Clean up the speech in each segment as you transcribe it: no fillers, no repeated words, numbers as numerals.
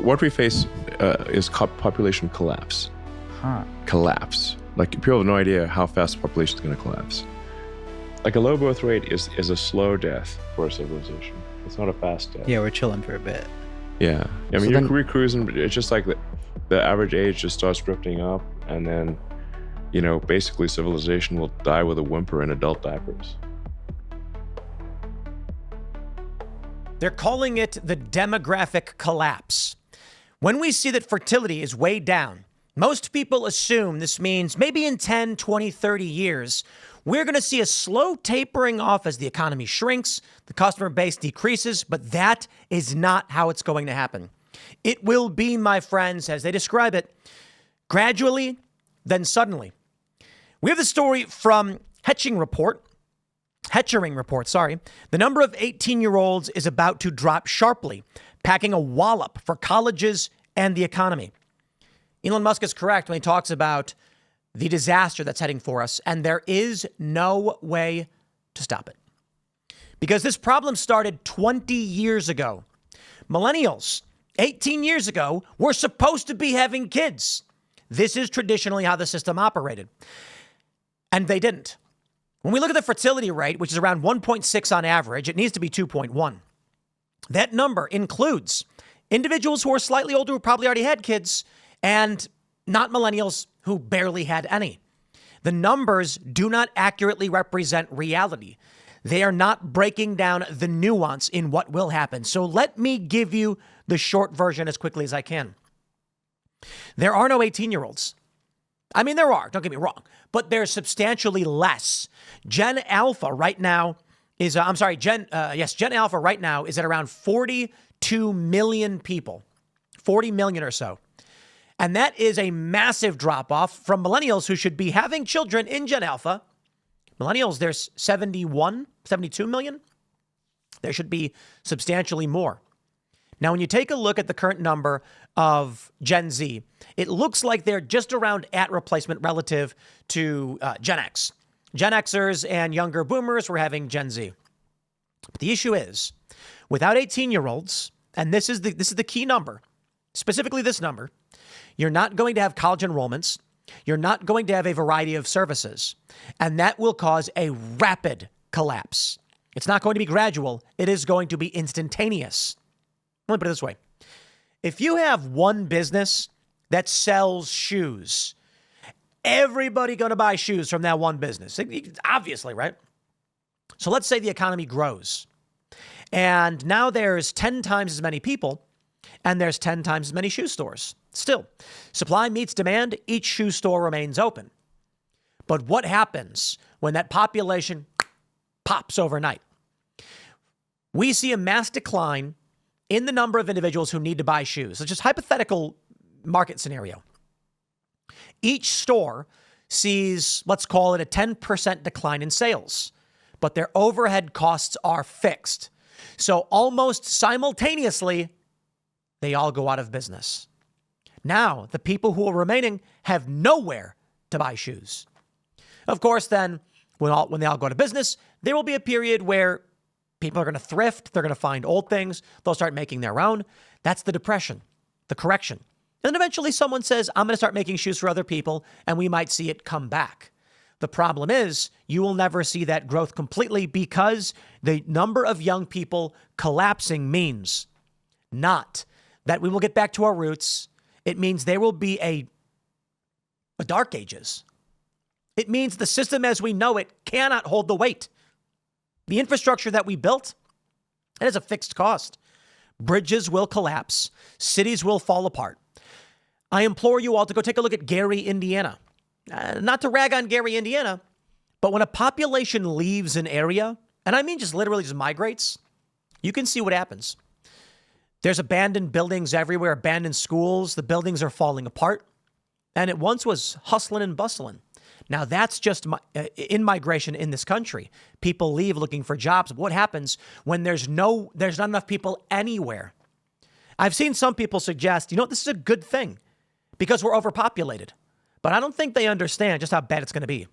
what we face is population collapse. Collapse. Like, people have no idea how fast the population is going to collapse. Like, a low birth rate is a slow death for a civilization. It's not a fast death. Yeah, we're chilling for a bit. Yeah. I mean, you're cruising, but it's just like the average age just starts drifting up, and then, basically civilization will die with a whimper in adult diapers. They're calling it the demographic collapse. When we see that fertility is way down, most people assume this means maybe in 10, 20, 30 years, we're going to see a slow tapering off as the economy shrinks, the customer base decreases, but that is not how it's going to happen. It will be, my friends, as they describe it, gradually, then suddenly. We have the story from Hetchering Report. The number of 18-year-olds is about to drop sharply, packing a wallop for colleges and the economy. Elon Musk is correct when he talks about the disaster that's heading for us, and there is no way to stop it. Because this problem started 20 years ago. Millennials, 18 years ago, were supposed to be having kids. This is traditionally how the system operated. And they didn't. When we look at the fertility rate, which is around 1.6 on average, it needs to be 2.1. That number includes individuals who are slightly older who probably already had kids, and not millennials who barely had any. The numbers do not accurately represent reality. They are not breaking down the nuance in what will happen. So let me give you the short version as quickly as I can. There are no 18-year-olds. I mean, there are, don't get me wrong, but there's substantially less. Gen Alpha right now is, Gen Alpha right now is at around 42 million people, 40 million or so. And that is a massive drop off from millennials who should be having children in Gen Alpha. Millennials, there's 71, 72 million. There should be substantially more. Now, when you take a look at the current number of Gen Z, it looks like they're just around at replacement relative to Gen X. Gen Xers and younger boomers were having Gen Z. But the issue is, without 18-year-olds, and this is the key number, specifically this number, you're not going to have college enrollments. You're not going to have a variety of services. And that will cause a rapid collapse. It's not going to be gradual. It is going to be instantaneous. Let me put it this way. If you have one business that sells shoes, everybody going to buy shoes from that one business. Obviously, right? So let's say the economy grows. And now there's 10 times as many people, and there's 10 times as many shoe stores. Still, supply meets demand, each shoe store remains open. But what happens when that population pops overnight? We see a mass decline in the number of individuals who need to buy shoes. It's just hypothetical market scenario. Each store sees, let's call it a 10% decline in sales, but their overhead costs are fixed. So almost simultaneously, they all go out of business. Now, the people who are remaining have nowhere to buy shoes. Of course, then, when they all go to business, there will be a period where people are going to thrift. They're going to find old things. They'll start making their own. That's the depression, the correction. And then eventually someone says, I'm going to start making shoes for other people, and we might see it come back. The problem is you will never see that growth completely because the number of young people collapsing means not that we will get back to our roots. It means there will be a dark ages. It means the system as we know it cannot hold the weight. The infrastructure that we built, it has a fixed cost. Bridges will collapse. Cities will fall apart. I implore you all to go take a look at Gary, Indiana. Not to rag on Gary, Indiana, but when a population leaves an area, and I mean just literally just migrates, you can see what happens. There's abandoned buildings everywhere, abandoned schools. The buildings are falling apart. And it once was hustling and bustling. Now, that's just in migration in this country. People leave looking for jobs. What happens when there's not enough people anywhere? I've seen some people suggest, this is a good thing because we're overpopulated. But I don't think they understand just how bad it's going to be.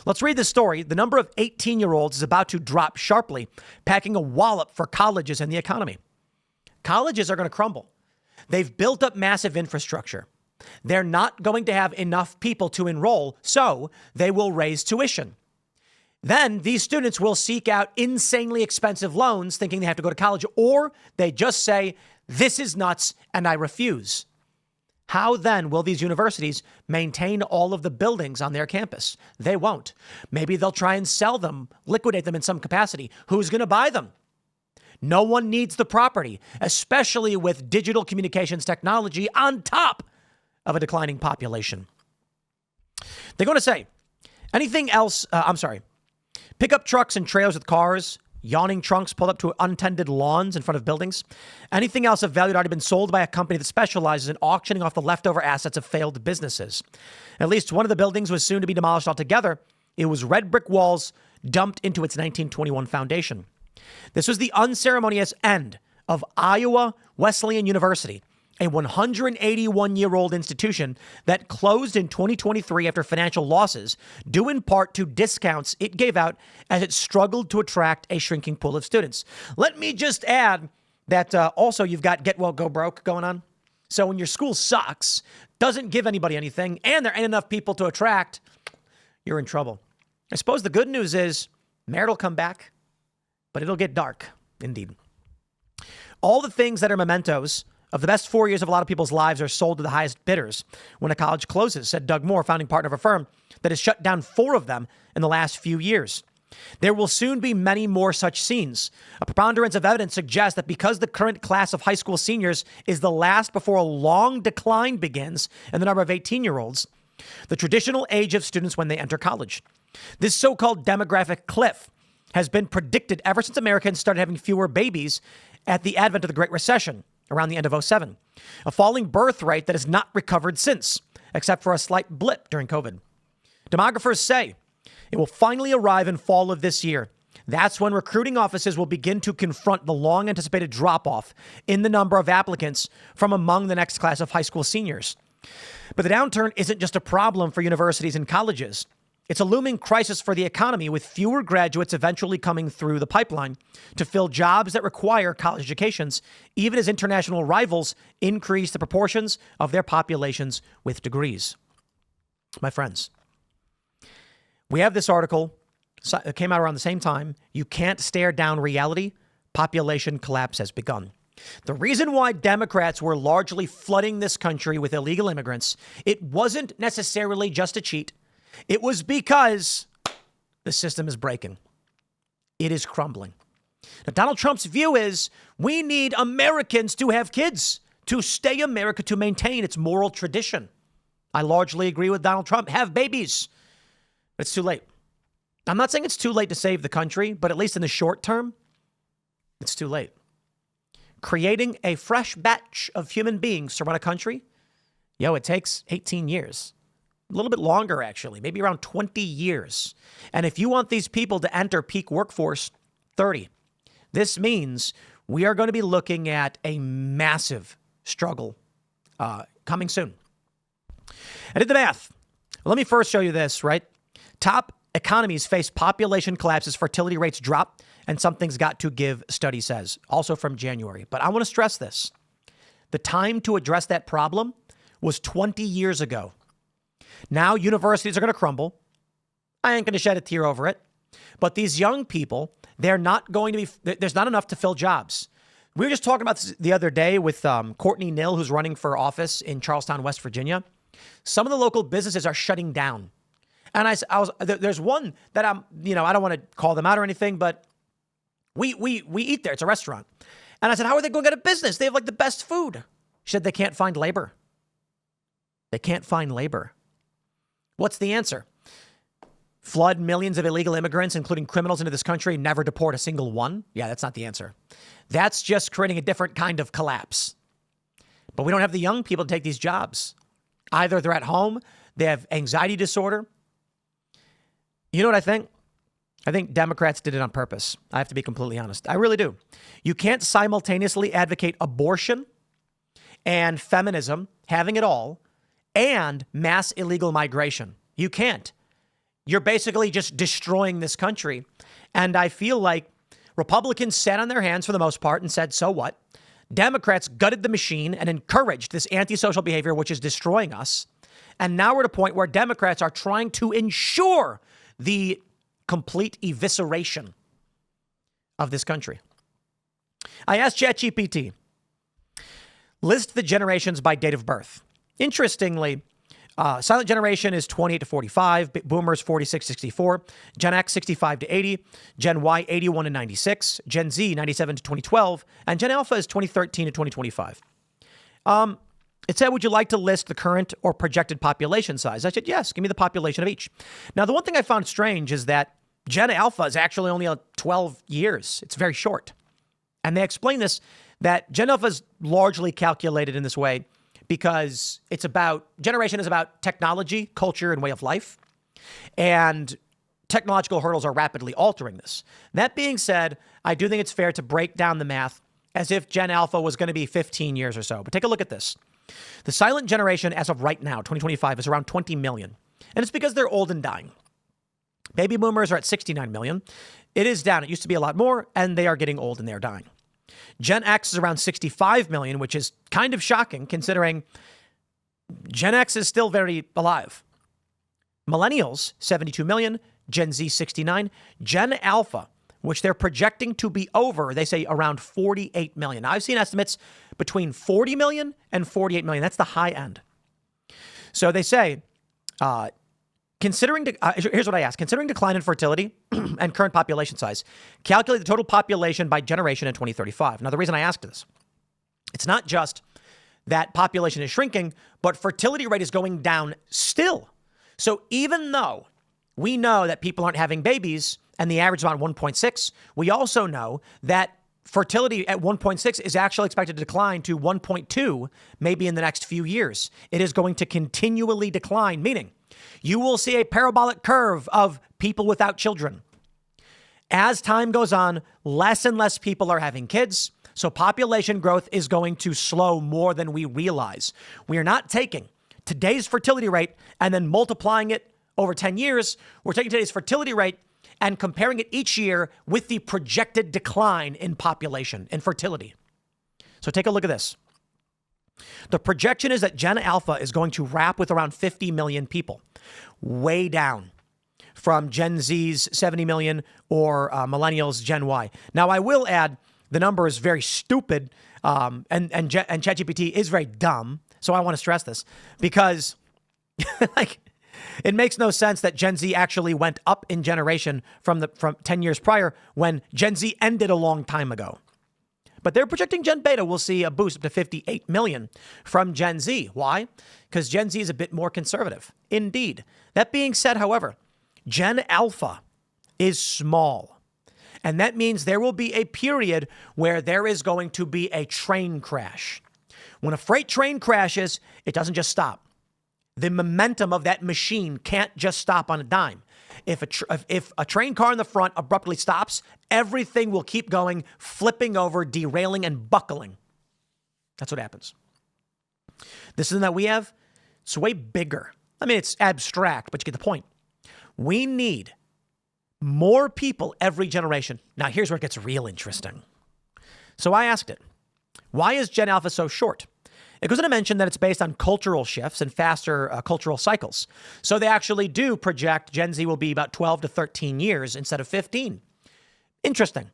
Let's read this story. The number of 18-year-olds is about to drop sharply, packing a wallop for colleges and the economy. Colleges are going to crumble. They've built up massive infrastructure. They're not going to have enough people to enroll, so they will raise tuition. Then these students will seek out insanely expensive loans thinking they have to go to college, or they just say, this is nuts and I refuse. How then will these universities maintain all of the buildings on their campus? They won't. Maybe they'll try and sell them, liquidate them in some capacity. Who's going to buy them? No one needs the property, especially with digital communications technology on top of a declining population. They're going to say anything else. Pickup trucks and trailers with cars, yawning trunks pulled up to untended lawns in front of buildings. Anything else of value had already been sold by a company that specializes in auctioning off the leftover assets of failed businesses. At least one of the buildings was soon to be demolished altogether. It was red brick walls dumped into its 1921 foundation. This was the unceremonious end of Iowa Wesleyan University, a 181-year-old institution that closed in 2023 after financial losses, due in part to discounts it gave out as it struggled to attract a shrinking pool of students. Let me just add that also you've got get well, go broke going on. So when your school sucks, doesn't give anybody anything, and there ain't enough people to attract, you're in trouble. I suppose the good news is merit will come back, but it'll get dark, indeed. All the things that are mementos of the best 4 years of a lot of people's lives are sold to the highest bidders when a college closes, said Doug Moore, founding partner of a firm that has shut down 4 of them in the last few years. There will soon be many more such scenes. A preponderance of evidence suggests that because the current class of high school seniors is the last before a long decline begins in the number of 18-year-olds, the traditional age of students when they enter college. This so-called demographic cliff has been predicted ever since Americans started having fewer babies at the advent of the Great Recession around the end of 2007. A falling birth rate that has not recovered since, except for a slight blip during COVID. Demographers say it will finally arrive in fall of this year. That's when recruiting offices will begin to confront the long-anticipated drop-off in the number of applicants from among the next class of high school seniors. But the downturn isn't just a problem for universities and colleges. It's a looming crisis for the economy, with fewer graduates eventually coming through the pipeline to fill jobs that require college educations, even as international rivals increase the proportions of their populations with degrees. My friends, we have this article that came out around the same time. You can't stare down reality. Population collapse has begun. The reason why Democrats were largely flooding this country with illegal immigrants, it wasn't necessarily just a cheat. It was because the system is breaking. It is crumbling. Now, Donald Trump's view is we need Americans to have kids, to stay America, to maintain its moral tradition. I largely agree with Donald Trump. Have babies. But it's too late. I'm not saying it's too late to save the country, but at least in the short term, it's too late. Creating a fresh batch of human beings to run a country, it takes 18 years. A little bit longer, actually, maybe around 20 years. And if you want these people to enter peak workforce, 30. This means we are going to be looking at a massive struggle coming soon. I did the math. Let me first show you this, right? Top economies face population collapses, fertility rates drop, and something's got to give, study says, also from January. But I want to stress this. The time to address that problem was 20 years ago. Now universities are going to crumble. I ain't going to shed a tear over it. But these young people, they're not going to be, there's not enough to fill jobs. We were just talking about this the other day with Courtney Nill, who's running for office in Charlestown, West Virginia. Some of the local businesses are shutting down. And there's one that I don't want to call them out or anything, but we eat there. It's a restaurant. And I said, how are they going out of business? They have like the best food. She said they can't find labor. They can't find labor. What's the answer? Flood millions of illegal immigrants, including criminals, into this country, never deport a single one? Yeah, that's not the answer. That's just creating a different kind of collapse. But we don't have the young people to take these jobs. Either they're at home, they have anxiety disorder. You know what I think? I think Democrats did it on purpose. I have to be completely honest. I really do. You can't simultaneously advocate abortion and feminism, having it all, and mass illegal migration. You can't. You're basically just destroying this country. And I feel like Republicans sat on their hands for the most part and said, so what? Democrats gutted the machine and encouraged this antisocial behavior, which is destroying us. And now we're at a point where Democrats are trying to ensure the complete evisceration of this country. I asked ChatGPT, list the generations by date of birth. Interestingly, silent generation is 28 to 45, boomers 46 to 64, Gen X 65 to 80, Gen Y 81 to 96, Gen Z 97 to 2012, and Gen Alpha is 2013 to 2025. It said, would you like to list the current or projected population size? I said, yes, give me the population of each. Now, the one thing I found strange is that Gen Alpha is actually only 12 years. It's very short. And they explain this, that Gen Alpha is largely calculated in this way because generation is about technology, culture, and way of life. And technological hurdles are rapidly altering this. That being said, I do think it's fair to break down the math as if Gen Alpha was going to be 15 years or so. But take a look at this. The silent generation as of right now, 2025, is around 20 million. And it's because they're old and dying. Baby boomers are at 69 million. It is down. It used to be a lot more, and they are getting old and they're dying. Gen X is around 65 million, which is kind of shocking considering Gen X is still very alive. Millennials, 72 million. Gen Z, 69. Gen Alpha, which they're projecting to be over, they say around 48 million. Now, I've seen estimates between 40 million and 48 million. That's the high end. So they say, here's what I asked. Considering decline in fertility and current population size, calculate the total population by generation in 2035. Now, the reason I asked this, it's not just that population is shrinking, but fertility rate is going down still. So even though we know that people aren't having babies and the average is about 1.6, we also know that fertility at 1.6 is actually expected to decline to 1.2 maybe in the next few years. It is going to continually decline, meaning you will see a parabolic curve of people without children. As time goes on, less and less people are having kids, so population growth is going to slow more than we realize. We are not taking today's fertility rate and then multiplying it over 10 years. We're taking today's fertility rate and comparing it each year with the projected decline in population and fertility. So take a look at this. The projection is that Gen Alpha is going to wrap with around 50 million people, way down from Gen Z's 70 million or millennials, Gen Y. Now, I will add the number is very stupid and ChatGPT is very dumb. So I want to stress this because it makes no sense that Gen Z actually went up in generation from 10 years prior when Gen Z ended a long time ago. But they're projecting Gen Beta will see a boost up to 58 million from Gen Z. Why? Because Gen Z is a bit more conservative. Indeed. That being said, however, Gen Alpha is small. And that means there will be a period where there is going to be a train crash. When a freight train crashes, it doesn't just stop. The momentum of that machine can't just stop on a dime. If a train car in the front abruptly stops, everything will keep going, flipping over, derailing, and buckling. That's what happens. This is that we have. It's way bigger. I mean, it's abstract, but you get the point. We need more people every generation. Now, here's where it gets real interesting. So I asked it, why is Gen Alpha so short? It goes on to mention that it's based on cultural shifts and faster cultural cycles. So they actually do project Gen Z will be about 12 to 13 years instead of 15. Interesting.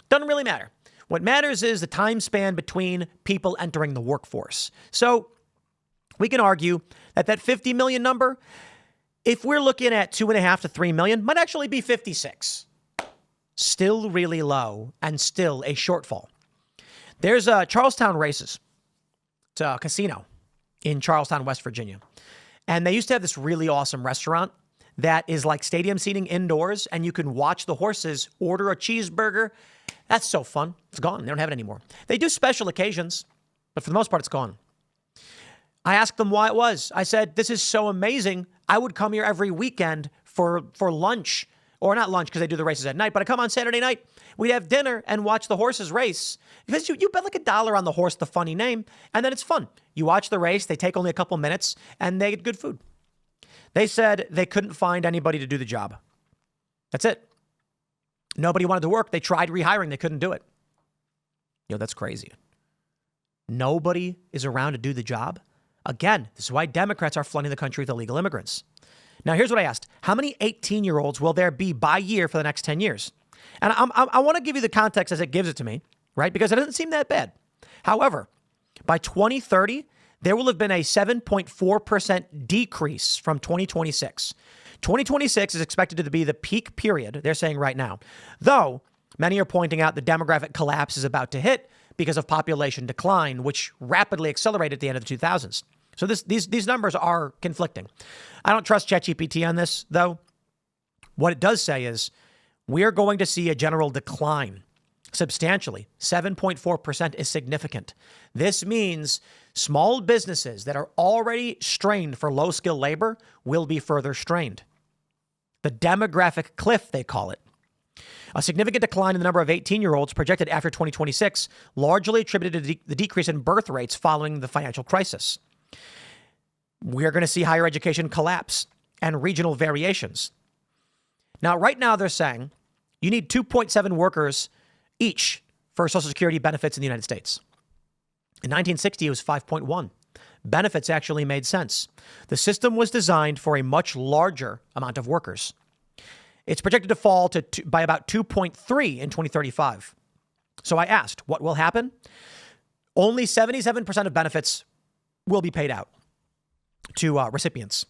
Doesn't really matter. What matters is the time span between people entering the workforce. So we can argue that 50 million number, if we're looking at 2.5 to 3 million, might actually be 56. Still really low and still a shortfall. There's Charlestown Races. It's a casino in Charlestown, West Virginia. And they used to have this really awesome restaurant that is like stadium seating indoors, and you can watch the horses order a cheeseburger. That's so fun. It's gone. They don't have it anymore. They do special occasions, but for the most part, it's gone. I asked them why it was. I said, this is so amazing. I would come here every weekend for lunch. Or not lunch because they do the races at night, but I come on Saturday night. We'd have dinner and watch the horses race. Because you bet like $1 on the horse, the funny name, and then it's fun. You watch the race, they take only a couple minutes, and they get good food. They said they couldn't find anybody to do the job. That's it. Nobody wanted to work. They tried rehiring. They couldn't do it. That's crazy. Nobody is around to do the job. Again, this is why Democrats are flooding the country with illegal immigrants. Now, here's what I asked. How many 18-year-olds will there be by year for the next 10 years? And I want to give you the context as it gives it to me, right? Because it doesn't seem that bad. However, by 2030, there will have been a 7.4% decrease from 2026. 2026 is expected to be the peak period, they're saying right now. Though, many are pointing out the demographic collapse is about to hit because of population decline, which rapidly accelerated at the end of the 2000s. So these numbers are conflicting. I don't trust ChatGPT on this, though. What it does say is we're going to see a general decline substantially. 7.4% is significant. This means small businesses that are already strained for low-skilled labor will be further strained. The demographic cliff, they call it. A significant decline in the number of 18-year-olds projected after 2026, largely attributed to the decrease in birth rates following the financial crisis. We're going to see higher education collapse and regional variations. Now, right now, they're saying you need 2.7 workers each for Social Security benefits in the United States. In 1960, it was 5.1. Benefits actually made sense. The system was designed for a much larger amount of workers. It's projected to fall by about 2.3 in 2035. So I asked, what will happen? Only 77% of benefits will be paid out to recipients.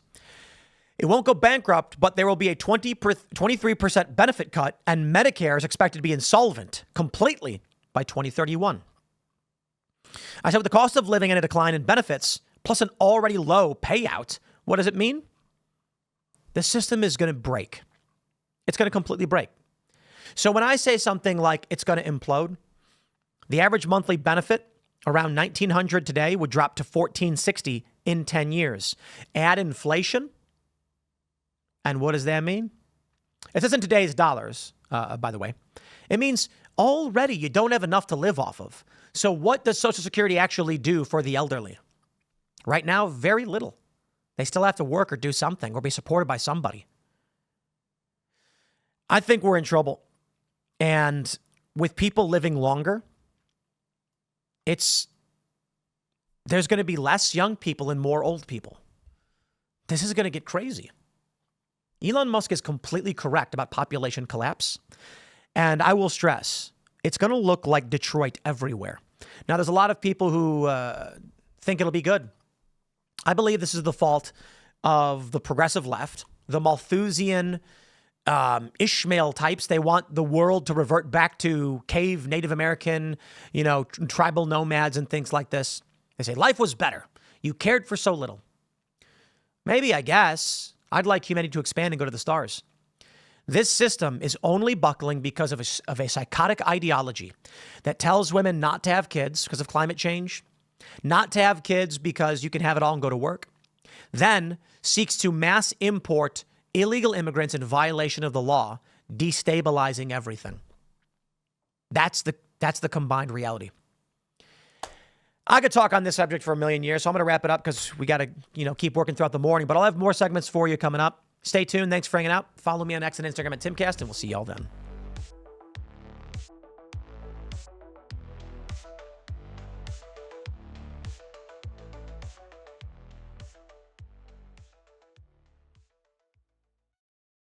It won't go bankrupt, but there will be a 23% benefit cut, and Medicare is expected to be insolvent completely by 2031. I said, with the cost of living and a decline in benefits, plus an already low payout, what does it mean? The system is going to break. It's going to completely break. So when I say something like it's going to implode, the average monthly benefit around $1,900 today would drop to $1,460 in 10 years. Add inflation, and what does that mean? It says in today's dollars, by the way. It means already you don't have enough to live off of. So what does Social Security actually do for the elderly? Right now, very little. They still have to work or do something or be supported by somebody. I think we're in trouble. And with people living longer, there's going to be less young people and more old people. This is going to get crazy. Elon Musk is completely correct about population collapse. And I will stress, it's going to look like Detroit everywhere. Now, there's a lot of people who think it'll be good. I believe this is the fault of the progressive left, the Malthusian Ishmael types. They want the world to revert back to cave Native American, tribal nomads and things like this. They say life was better. You cared for so little. Maybe, I guess. I'd like humanity to expand and go to the stars. This system is only buckling because of a psychotic ideology that tells women not to have kids because of climate change, not to have kids because you can have it all and go to work, then seeks to mass import illegal immigrants in violation of the law, destabilizing everything. That's the combined reality. I could talk on this subject for a million years, so I'm going to wrap it up because we got to, keep working throughout the morning. But I'll have more segments for you coming up. Stay tuned. Thanks for hanging out. Follow me on X and Instagram at Timcast, and we'll see y'all then.